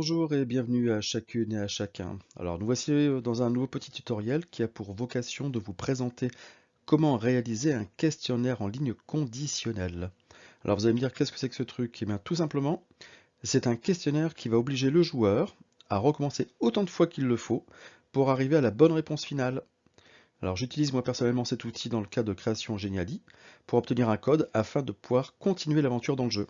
Bonjour et bienvenue à chacune et à chacun. Alors nous voici dans un nouveau petit tutoriel qui a pour vocation de vous présenter comment réaliser un questionnaire en ligne conditionnel. Alors vous allez me dire qu'est-ce que c'est que ce truc? Eh bien tout simplement, c'est un questionnaire qui va obliger le joueur à recommencer autant de fois qu'il le faut pour arriver à la bonne réponse finale. Alors j'utilise moi personnellement cet outil dans le cadre de création Geniali pour obtenir un code afin de pouvoir continuer l'aventure dans le jeu.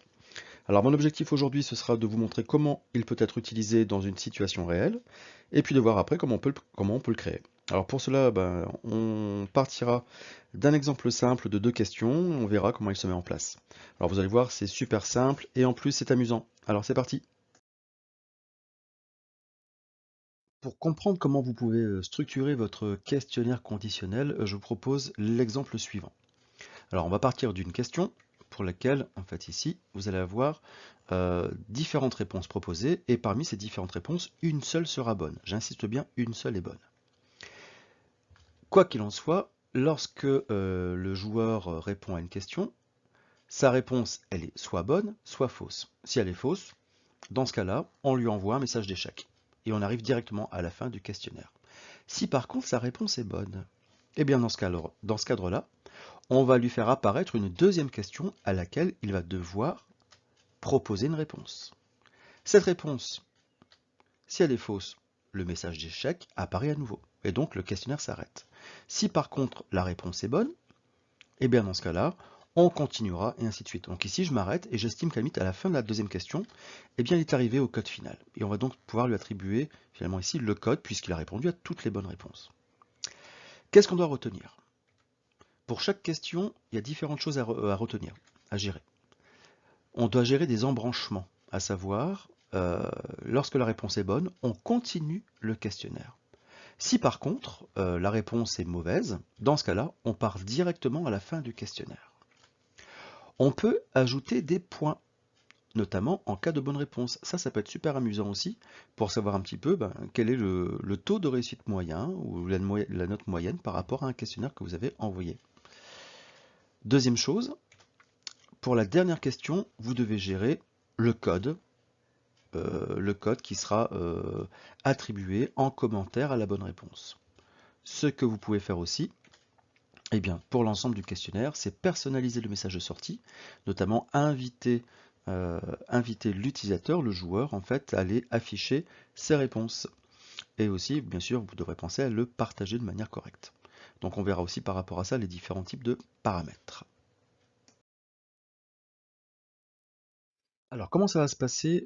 Alors mon objectif aujourd'hui, ce sera de vous montrer comment il peut être utilisé dans une situation réelle, et puis de voir après comment on peut le créer. Alors pour cela, on partira d'un exemple simple de deux questions, on verra comment il se met en place. Alors vous allez voir, c'est super simple, et en plus c'est amusant. Alors c'est parti. Pour comprendre comment vous pouvez structurer votre questionnaire conditionnel, je vous propose l'exemple suivant. Alors, on va partir d'une question pour laquelle, en fait, ici, vous allez avoir différentes réponses proposées, et parmi ces différentes réponses, une seule sera bonne. J'insiste bien, une seule est bonne. Quoi qu'il en soit, lorsque le joueur répond à une question, sa réponse, elle est soit bonne, soit fausse. Si elle est fausse, dans ce cas-là, on lui envoie un message d'échec, et on arrive directement à la fin du questionnaire. Si par contre sa réponse est bonne, eh bien dans ce cadre-là, on va lui faire apparaître une deuxième question à laquelle il va devoir proposer une réponse. Cette réponse, si elle est fausse, le message d'échec apparaît à nouveau, et donc le questionnaire s'arrête. Si par contre la réponse est bonne, et bien dans ce cas-là, on continuera et ainsi de suite. Donc ici je m'arrête et j'estime qu'à la fin de la deuxième question, eh bien il est arrivé au code final. Et on va donc pouvoir lui attribuer finalement ici le code puisqu'il a répondu à toutes les bonnes réponses. Qu'est-ce qu'on doit retenir? Pour chaque question, il y a différentes choses à retenir, à gérer. On doit gérer des embranchements, à savoir, lorsque la réponse est bonne, on continue le questionnaire. Si par contre, la réponse est mauvaise, dans ce cas-là, on part directement à la fin du questionnaire. On peut ajouter des points, notamment en cas de bonne réponse. Ça peut être super amusant aussi, pour savoir un petit peu quel est le taux de réussite moyen, ou la note moyenne par rapport à un questionnaire que vous avez envoyé. Deuxième chose, pour la dernière question, vous devez gérer le code qui sera attribué en commentaire à la bonne réponse. Ce que vous pouvez faire aussi, eh bien, pour l'ensemble du questionnaire, c'est personnaliser le message de sortie, notamment inviter l'utilisateur, le joueur, en fait, à aller afficher ses réponses. Et aussi, bien sûr, vous devrez penser à le partager de manière correcte. Donc on verra aussi par rapport à ça les différents types de paramètres. Alors comment ça va se passer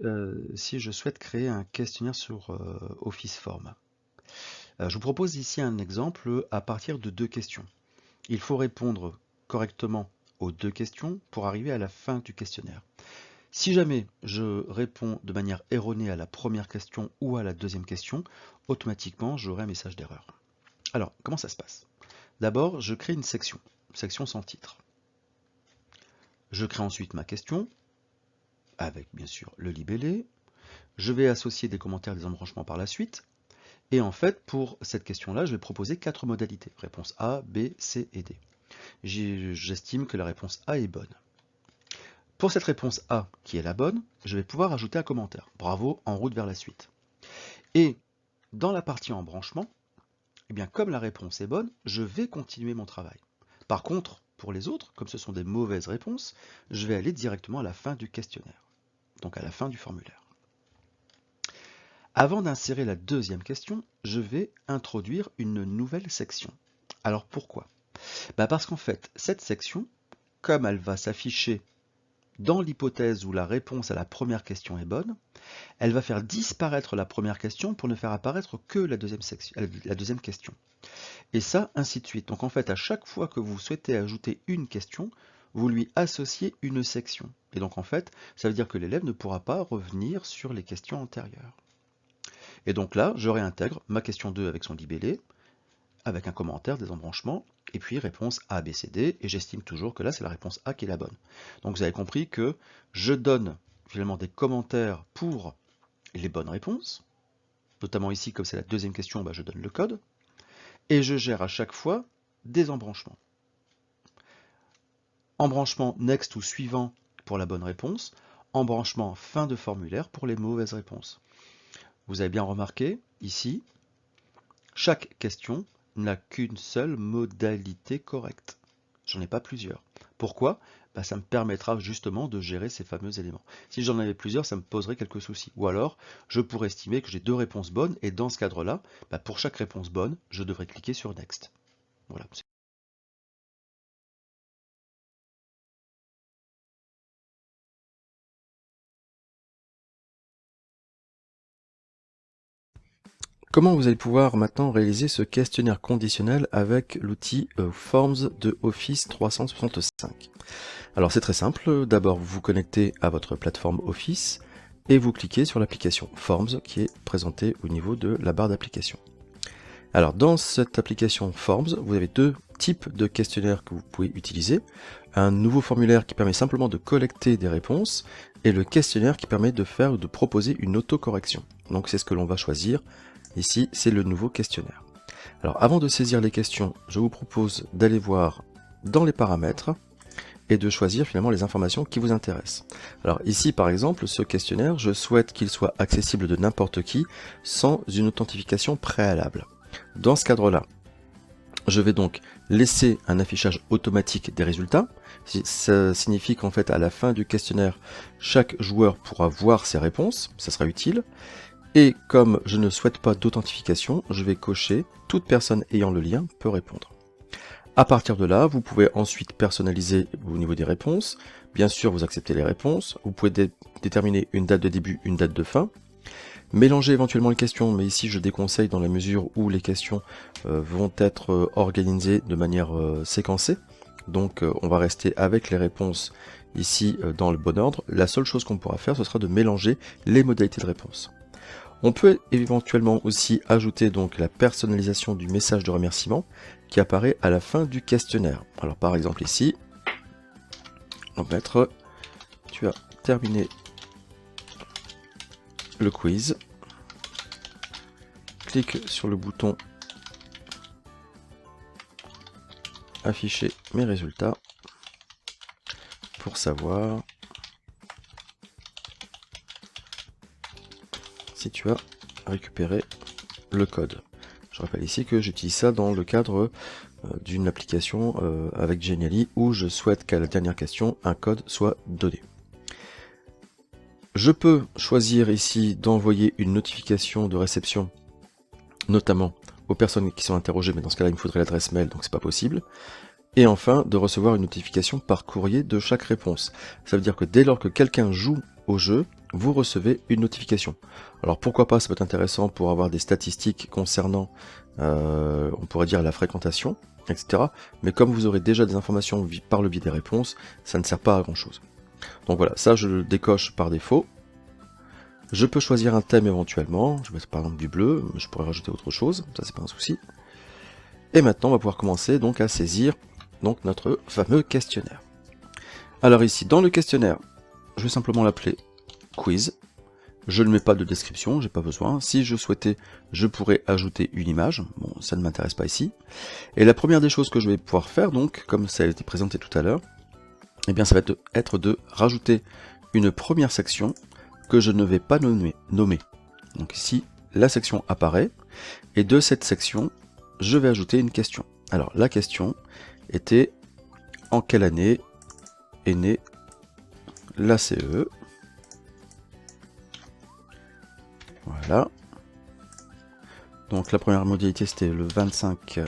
si je souhaite créer un questionnaire sur Office Form? Je vous propose ici un exemple à partir de deux questions. Il faut répondre correctement aux deux questions pour arriver à la fin du questionnaire. Si jamais je réponds de manière erronée à la première question ou à la deuxième question, automatiquement j'aurai un message d'erreur. Alors, comment ça se passe? D'abord, je crée une section sans titre. Je crée ensuite ma question, avec bien sûr le libellé. Je vais associer des commentaires, des embranchements par la suite. Et en fait, pour cette question-là, je vais proposer 4 modalités. Réponse A, B, C et D. J'estime que la réponse A est bonne. Pour cette réponse A, qui est la bonne, je vais pouvoir ajouter un commentaire. Bravo, en route vers la suite. Et dans la partie embranchement, eh bien, comme la réponse est bonne, je vais continuer mon travail. Par contre, pour les autres, comme ce sont des mauvaises réponses, je vais aller directement à la fin du questionnaire, donc à la fin du formulaire. Avant d'insérer la deuxième question, je vais introduire une nouvelle section. Alors pourquoi? Parce qu'en fait, cette section, comme elle va s'afficher dans l'hypothèse où la réponse à la première question est bonne, elle va faire disparaître la première question pour ne faire apparaître que la deuxième question. Et ça, ainsi de suite. Donc en fait, à chaque fois que vous souhaitez ajouter une question, vous lui associez une section. Et donc en fait, ça veut dire que l'élève ne pourra pas revenir sur les questions antérieures. Et donc là, je réintègre ma question 2 avec son libellé, avec un commentaire, des embranchements, et puis réponse A, B, C, D, et j'estime toujours que là, c'est la réponse A qui est la bonne. Donc vous avez compris que je donne finalement des commentaires pour les bonnes réponses, notamment ici, comme c'est la deuxième question, je donne le code, et je gère à chaque fois des embranchements. Embranchement next ou suivant pour la bonne réponse, embranchement fin de formulaire pour les mauvaises réponses. vous avez bien remarqué, ici, chaque question n'a qu'une seule modalité correcte. J'en ai pas plusieurs. Pourquoi? Ça me permettra justement de gérer ces fameux éléments. Si j'en avais plusieurs, ça me poserait quelques soucis. Ou alors, je pourrais estimer que j'ai 2 réponses bonnes, et dans ce cadre-là, pour chaque réponse bonne, je devrais cliquer sur Next. Voilà. Comment vous allez pouvoir maintenant réaliser ce questionnaire conditionnel avec l'outil Forms de Office 365? Alors c'est très simple, d'abord vous vous connectez à votre plateforme Office et vous cliquez sur l'application Forms qui est présentée au niveau de la barre d'application. Alors dans cette application Forms, vous avez 2 types de questionnaires que vous pouvez utiliser. Un nouveau formulaire qui permet simplement de collecter des réponses et le questionnaire qui permet de faire ou de proposer une autocorrection. Donc c'est ce que l'on va choisir. Ici, c'est le nouveau questionnaire. Alors avant de saisir les questions, je vous propose d'aller voir dans les paramètres et de choisir finalement les informations qui vous intéressent. Alors ici par exemple, ce questionnaire, je souhaite qu'il soit accessible de n'importe qui sans une authentification préalable. Dans ce cadre-là, je vais donc laisser un affichage automatique des résultats. Ça signifie qu'en fait à la fin du questionnaire, chaque joueur pourra voir ses réponses, ça sera utile. Et comme je ne souhaite pas d'authentification, je vais cocher « Toute personne ayant le lien peut répondre ». À partir de là, vous pouvez ensuite personnaliser au niveau des réponses. Bien sûr, vous acceptez les réponses. Vous pouvez déterminer une date de début, une date de fin. Mélanger éventuellement les questions, mais ici je déconseille dans la mesure où les questions vont être organisées de manière séquencée. Donc on va rester avec les réponses ici dans le bon ordre. La seule chose qu'on pourra faire, ce sera de mélanger les modalités de réponse. On peut éventuellement aussi ajouter donc la personnalisation du message de remerciement qui apparaît à la fin du questionnaire. Alors par exemple ici, on va mettre « Tu as terminé le quiz ». Clique sur le bouton « Afficher mes résultats » pour savoir si tu as récupéré le code. Je rappelle ici que j'utilise ça dans le cadre d'une application avec Genially où je souhaite qu'à la dernière question, un code soit donné. Je peux choisir ici d'envoyer une notification de réception, notamment aux personnes qui sont interrogées, mais dans ce cas-là, il me faudrait l'adresse mail, donc c'est pas possible. Et enfin, de recevoir une notification par courrier de chaque réponse. Ça veut dire que dès lors que quelqu'un joue au jeu, vous recevez une notification. Alors pourquoi pas, ça peut être intéressant pour avoir des statistiques concernant, on pourrait dire la fréquentation, etc. Mais comme vous aurez déjà des informations par le biais des réponses, ça ne sert pas à grand chose. Donc voilà, ça je le décoche par défaut. Je peux choisir un thème éventuellement, je vais mettre par exemple du bleu, je pourrais rajouter autre chose, ça c'est pas un souci. Et maintenant on va pouvoir commencer donc à saisir donc notre fameux questionnaire. Alors ici dans le questionnaire, je vais simplement l'appeler quiz. Je ne mets pas de description, j'ai pas besoin. Si je souhaitais, je pourrais ajouter une image. Bon, ça ne m'intéresse pas ici. Et la première des choses que je vais pouvoir faire, donc, comme ça a été présenté tout à l'heure, eh bien, ça va être de rajouter une première section que je ne vais pas nommer. Donc ici, la section apparaît, et de cette section, je vais ajouter une question. Alors, la question était « En quelle année est née la CE ?» Voilà. Donc la première modalité c'était le 25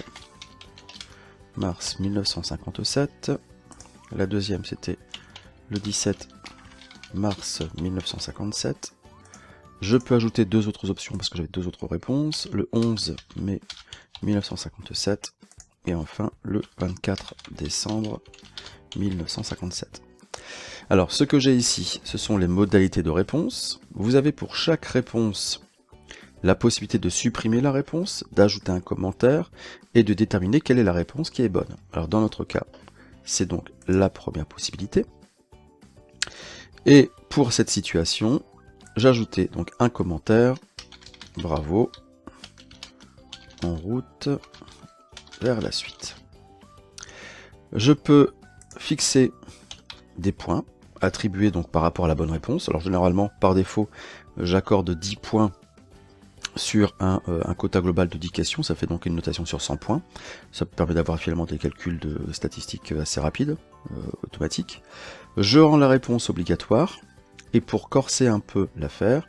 mars 1957. La deuxième c'était le 17 mars 1957. Je peux ajouter deux autres options parce que j'avais deux autres réponses. Le 11 mai 1957 et enfin le 24 décembre 1957. Alors, ce que j'ai ici, ce sont les modalités de réponse. Vous avez pour chaque réponse la possibilité de supprimer la réponse, d'ajouter un commentaire et de déterminer quelle est la réponse qui est bonne. Alors, dans notre cas, c'est donc la première possibilité. Et pour cette situation, j'ajoutais donc un commentaire. Bravo. En route vers la suite. Je peux fixer des points attribués donc par rapport à la bonne réponse. Alors généralement par défaut j'accorde 10 points sur un quota global de 10 questions, ça fait donc une notation sur 100 points. Ça permet d'avoir finalement des calculs de statistiques assez rapides, automatiques. Je rends la réponse obligatoire, et pour corser un peu l'affaire,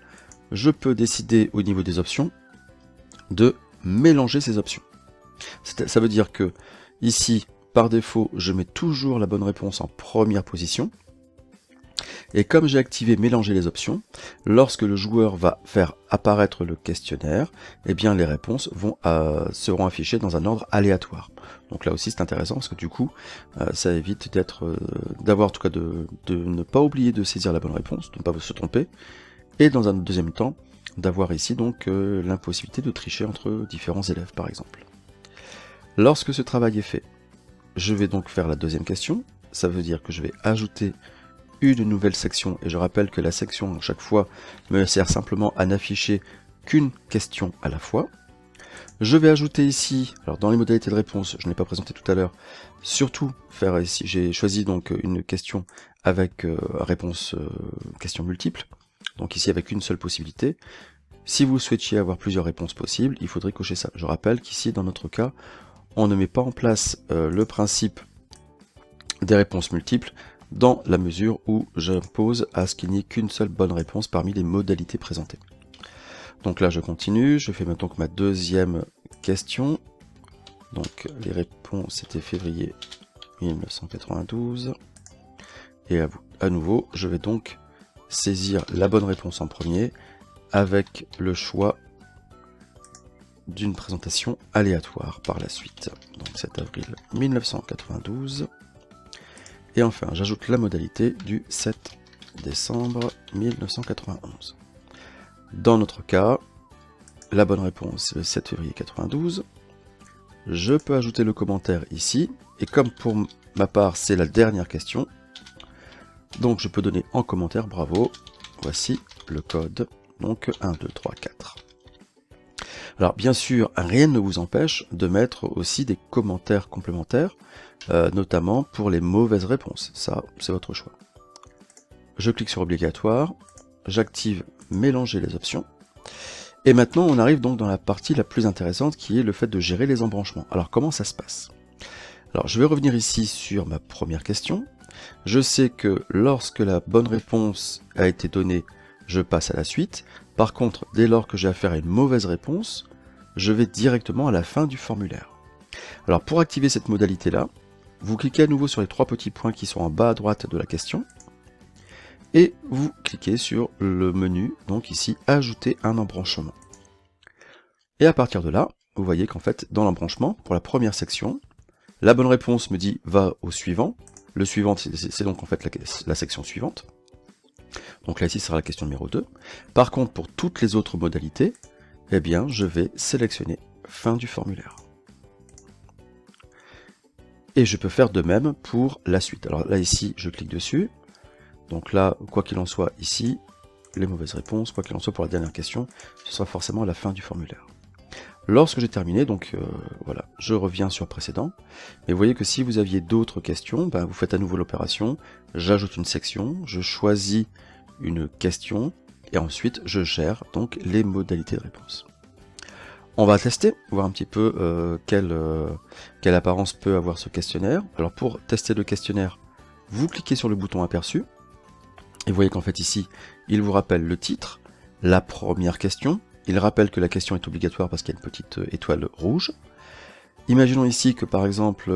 je peux décider au niveau des options de mélanger ces options. Ça veut dire que ici, par défaut, je mets toujours la bonne réponse en première position. Et comme j'ai activé mélanger les options, lorsque le joueur va faire apparaître le questionnaire, eh bien les réponses seront affichées dans un ordre aléatoire. Donc là aussi c'est intéressant parce que du coup ça évite d'avoir en tout cas de ne pas oublier de saisir la bonne réponse, de ne pas se tromper, et dans un deuxième temps d'avoir ici donc l'impossibilité de tricher entre différents élèves par exemple. Lorsque ce travail est fait, je vais donc faire la deuxième question, ça veut dire que je vais ajouter une nouvelle section, et je rappelle que la section à chaque fois me sert simplement à n'afficher qu'une question à la fois. Je vais ajouter ici, alors dans les modalités de réponse, je n'ai pas présenté tout à l'heure, surtout faire ici, j'ai choisi donc une question avec réponse question multiple, donc ici avec une seule possibilité. Si vous souhaitiez avoir plusieurs réponses possibles, il faudrait cocher ça. Je rappelle qu'ici, dans notre cas, on ne met pas en place le principe des réponses multiples, dans la mesure où j'impose à ce qu'il n'y ait qu'une seule bonne réponse parmi les modalités présentées. Donc là je continue, je fais maintenant ma deuxième question. Donc les réponses c'était février 1992. Et à nouveau, je vais donc saisir la bonne réponse en premier avec le choix d'une présentation aléatoire par la suite. Donc 7 avril 1992. Et enfin, j'ajoute la modalité du 7 décembre 1991. Dans notre cas, la bonne réponse est le 7 février 92. Je peux ajouter le commentaire ici, et comme pour ma part c'est la dernière question, donc je peux donner en commentaire bravo, voici le code, donc 1, 2, 3, 4. Alors bien sûr, rien ne vous empêche de mettre aussi des commentaires complémentaires, notamment pour les mauvaises réponses, ça c'est votre choix. Je clique sur obligatoire, j'active mélanger les options, et maintenant on arrive donc dans la partie la plus intéressante qui est le fait de gérer les embranchements. Alors comment ça se passe? Alors je vais revenir ici sur ma première question, je sais que lorsque la bonne réponse a été donnée, je passe à la suite. Par contre, dès lors que j'ai affaire à une mauvaise réponse, je vais directement à la fin du formulaire. Alors pour activer cette modalité-là, vous cliquez à nouveau sur les trois petits points qui sont en bas à droite de la question, et vous cliquez sur le menu, donc ici, ajouter un embranchement. Et à partir de là, vous voyez qu'en fait, dans l'embranchement, pour la première section, la bonne réponse me dit va au suivant. Le suivant, c'est donc en fait la section suivante. Donc là ici, ce sera la question numéro 2. Par contre, pour toutes les autres modalités, eh bien, je vais sélectionner fin du formulaire. Et je peux faire de même pour la suite. Alors là ici, je clique dessus. Donc là, quoi qu'il en soit ici, les mauvaises réponses, quoi qu'il en soit pour la dernière question, ce sera forcément à la fin du formulaire. Lorsque j'ai terminé, donc voilà, je reviens sur précédent, mais vous voyez que si vous aviez d'autres questions, vous faites à nouveau l'opération, j'ajoute une section, je choisis une question, et ensuite je gère donc les modalités de réponse. On va tester, voir un petit peu quelle apparence peut avoir ce questionnaire. Alors pour tester le questionnaire, vous cliquez sur le bouton aperçu, et vous voyez qu'en fait ici, il vous rappelle le titre, la première question. Il rappelle que la question est obligatoire parce qu'il y a une petite étoile rouge. Imaginons ici que par exemple,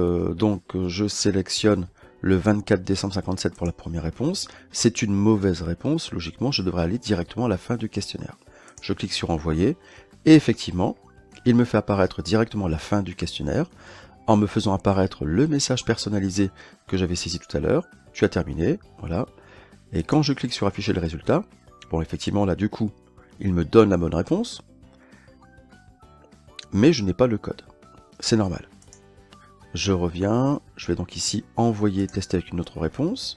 je sélectionne le 24 décembre 57 pour la première réponse. C'est une mauvaise réponse, logiquement je devrais aller directement à la fin du questionnaire. Je clique sur envoyer, et effectivement, il me fait apparaître directement la fin du questionnaire, en me faisant apparaître le message personnalisé que j'avais saisi tout à l'heure. Tu as terminé, voilà. Et quand je clique sur afficher le résultat, bon effectivement là du coup, il me donne la bonne réponse, mais je n'ai pas le code. C'est normal. Je reviens, je vais donc ici envoyer tester avec une autre réponse.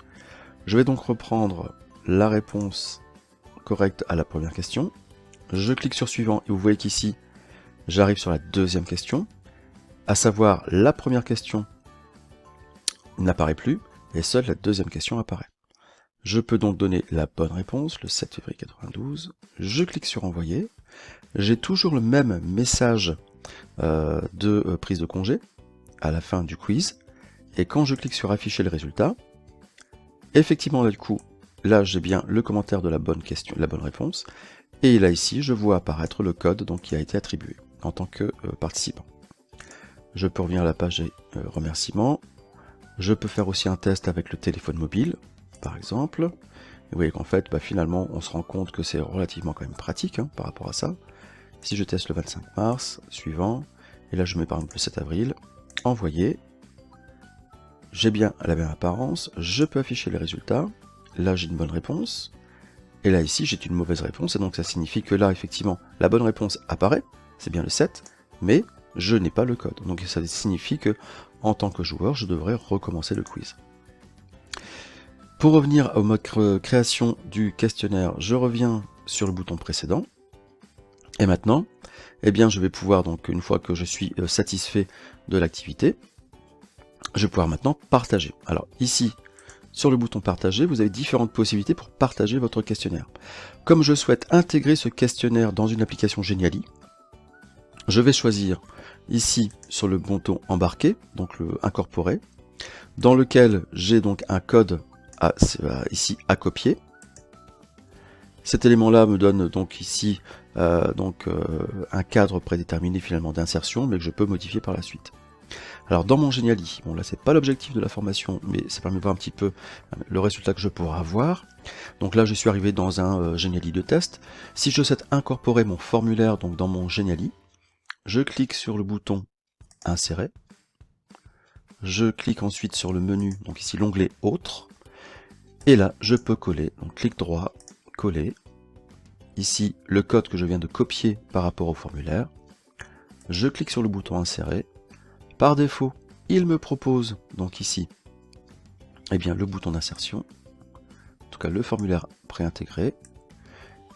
Je vais donc reprendre la réponse correcte à la première question. Je clique sur suivant et vous voyez qu'ici, j'arrive sur la deuxième question, à savoir la première question n'apparaît plus et seule la deuxième question apparaît. Je peux donc donner la bonne réponse, le 7 février 92, je clique sur envoyer, j'ai toujours le même message de prise de congé à la fin du quiz. Et quand je clique sur afficher le résultat, effectivement là du coup, là j'ai bien le commentaire de la bonne question, la bonne réponse. Et là ici, je vois apparaître le code donc, qui a été attribué en tant que participant. Je peux revenir à la page des remerciements. Je peux faire aussi un test avec le téléphone mobile, par exemple. Et vous voyez qu'en fait, finalement, on se rend compte que c'est relativement quand même pratique par rapport à ça. Si je teste le 25 mars, suivant, et là je mets par exemple le 7 avril, envoyer, j'ai bien la même apparence, je peux afficher les résultats, là j'ai une bonne réponse, et là ici j'ai une mauvaise réponse, et donc ça signifie que là effectivement la bonne réponse apparaît, c'est bien le 7, mais je n'ai pas le code. Donc ça signifie que en tant que joueur, je devrais recommencer le quiz. Pour revenir au mode création du questionnaire, je reviens sur le bouton précédent. Et maintenant, eh bien, je vais pouvoir, donc une fois que je suis satisfait de l'activité, je vais pouvoir maintenant partager. Alors ici, sur le bouton partager, vous avez différentes possibilités pour partager votre questionnaire. Comme je souhaite intégrer ce questionnaire dans une application Geniali, je vais choisir ici sur le bouton embarquer, donc le incorporer, dans lequel j'ai donc un code ici à copier. Cet élément-là me donne donc ici un cadre prédéterminé finalement d'insertion, mais que je peux modifier par la suite. Alors dans mon Geniali, bon là c'est pas l'objectif de la formation, mais ça permet de voir un petit peu le résultat que je pourrais avoir. Donc là je suis arrivé dans un Geniali de test. Si je souhaite incorporer mon formulaire donc dans mon Geniali, je clique sur le bouton insérer. Je clique ensuite sur le menu, donc ici l'onglet autres. Et là je peux coller, donc clic droit, coller. Ici, le code que je viens de copier par rapport au formulaire. Je clique sur le bouton insérer. Par défaut, il me propose, donc ici, eh bien, le bouton d'insertion. En tout cas, le formulaire préintégré.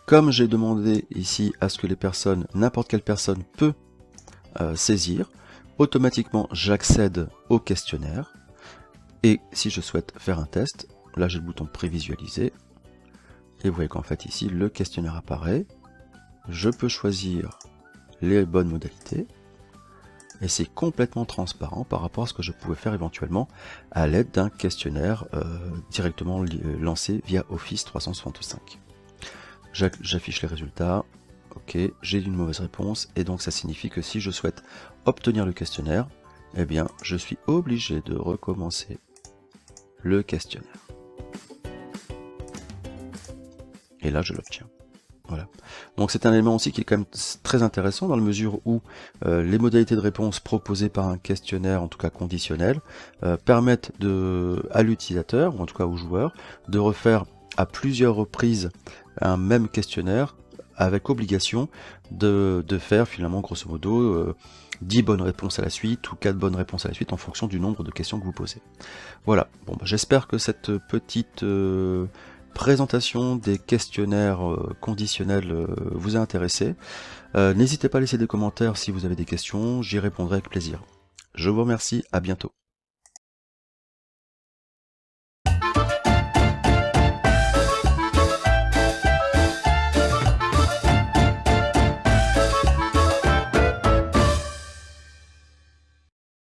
Comme j'ai demandé ici à ce que les personnes, n'importe quelle personne peut saisir, automatiquement, j'accède au questionnaire. Et si je souhaite faire un test, là, j'ai le bouton prévisualiser. Et vous voyez qu'en fait ici, le questionnaire apparaît. Je peux choisir les bonnes modalités. Et c'est complètement transparent par rapport à ce que je pouvais faire éventuellement à l'aide d'un questionnaire directement lancé via Office 365. J'affiche les résultats. Ok, j'ai une mauvaise réponse. Et donc ça signifie que si je souhaite obtenir le questionnaire, eh bien je suis obligé de recommencer le questionnaire. Et là, je l'obtiens. Voilà. Donc c'est un élément aussi qui est quand même très intéressant dans la mesure où les modalités de réponse proposées par un questionnaire, en tout cas conditionnel, permettent à l'utilisateur, ou en tout cas au joueur, de refaire à plusieurs reprises un même questionnaire avec obligation de faire finalement grosso modo 10 bonnes réponses à la suite ou 4 bonnes réponses à la suite en fonction du nombre de questions que vous posez. Voilà, bon, j'espère que cette petite présentation des questionnaires conditionnels vous a intéressé. N'hésitez pas à laisser des commentaires si vous avez des questions, j'y répondrai avec plaisir. Je vous remercie, à bientôt.